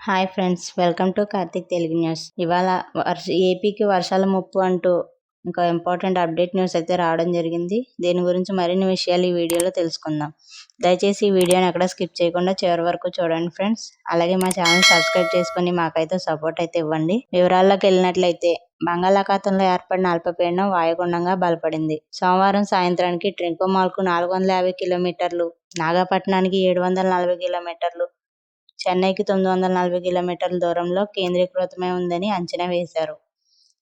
Hi friends, welcome to Karthik Telugu news. ఇవాళ ఏపీకి వర్షాల ముప్పు అంటూ ఇంకా ఇంపార్టెంట్ అప్డేట్ న్యూస్ అయితే రావడం జరిగింది. దీని గురించి మరిన్ని విషయాలు ఈ వీడియోలో తెలుసుకుందాం. దయచేసి ఈ వీడియోని ఎక్కడ స్కిప్ చేయకుండా చివరి వరకు చూడండి ఫ్రెండ్స్. అలాగే మా ఛానల్ సబ్స్క్రైబ్ చేసుకుని మాకైతే సపోర్ట్ అయితే ఇవ్వండి. వివరాల్లోకి వెళ్ళినట్లయితే బంగాళాఖాతంలో ఏర్పడిన అల్పపీడనం వాయుగుండంగా బలపడింది. సోమవారం సాయంత్రానికి ట్రింకోమాల్కు 450 కిలోమీటర్లు, నాగపట్నానికి 740 కిలోమీటర్లు, చెన్నైకి 940 కిలోమీటర్ల దూరంలో కేంద్రీకృతమై ఉందని అంచనా వేశారు.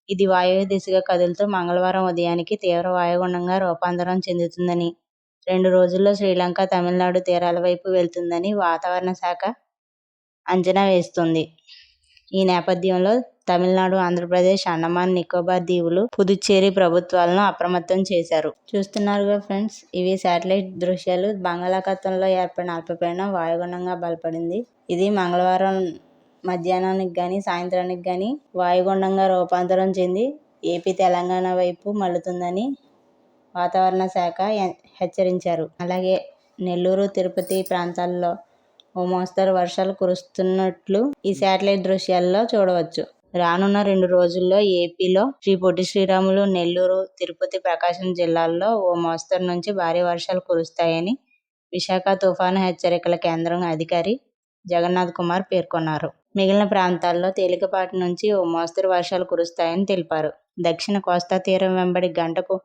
ఇది వాయువ్య దిశగా కదులుతూ మంగళవారం ఉదయానికి తీవ్ర వాయుగుండంగా రూపాంతరం చెందుతుందని, 2 రోజుల్లో శ్రీలంక, తమిళనాడు తీరాల వైపు వెళ్తుందని వాతావరణ శాఖ అంచనా వేస్తోంది. ఈ నేపథ్యంలో తమిళనాడు, ఆంధ్రప్రదేశ్, అండమాన్ నికోబార్ దీవులు, పుదుచ్చేరి ప్రభుత్వాలను అప్రమత్తం చేశారు. చూస్తున్నారుగా ఫ్రెండ్స్, ఇవి శాటిలైట్ దృశ్యాలు. బంగాళాఖాతంలో ఏర్పడిన అల్పపీడనం వాయుగుండంగా బలపడింది. ఇది మంగళవారం మధ్యాహ్నానికి కానీ సాయంత్రానికి కానీ వాయుగుండంగా రూపాంతరం చెంది ఏపీ, తెలంగాణ వైపు మళ్లుతుందని వాతావరణ శాఖ హెచ్చరించారు. అలాగే నెల్లూరు, తిరుపతి ప్రాంతాల్లో ఓ మోస్తరు వర్షాలు కురుస్తున్నట్లు ఈ శాటిలైట్ దృశ్యాల్లో చూడవచ్చు. రానున్న 2 రోజుల్లో ఏపీలో శ్రీ పొట్టి శ్రీరాములు, నెల్లూరు, తిరుపతి, ప్రకాశం జిల్లాల్లో ఓ మోస్తరు నుంచి భారీ వర్షాలు కురుస్తాయని విశాఖ తుఫాను హెచ్చరికల కేంద్రం అధికారి జగన్నాథ్ కుమార్ పేర్కొన్నారు. మిగిలిన ప్రాంతాల్లో తేలికపాటి నుంచి ఓ మోస్తరు వర్షాలు కురుస్తాయని తెలిపారు. దక్షిణ కోస్తా తీరం వెంబడి గంటకు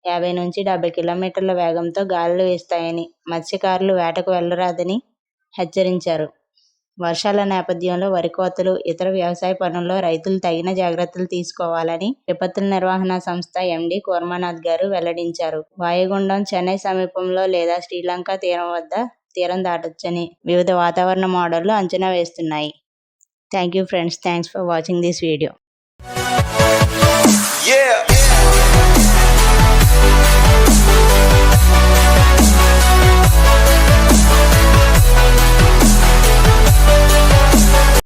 50 నుంచి 70 కిలోమీటర్ల వేగంతో గాలులు వీస్తాయని, మత్స్యకారులు వేటకు వెళ్లరాదని హెచ్చరించారు. వర్షాల నేపథ్యంలో వరి కోతలు, ఇతర వ్యవసాయ పనుల్లో రైతులు తగిన జాగ్రత్తలు తీసుకోవాలని విపత్తుల నిర్వహణ సంస్థ ఎండీ కూర్మానాథ్ గారు వెల్లడించారు. వాయుగుండం చెన్నై సమీపంలో లేదా శ్రీలంక తీరం వద్ద తీరం దాటొచ్చని వివిధ వాతావరణ మోడళ్లు అంచనా వేస్తున్నాయి. Thank you friends. Thanks for watching this video.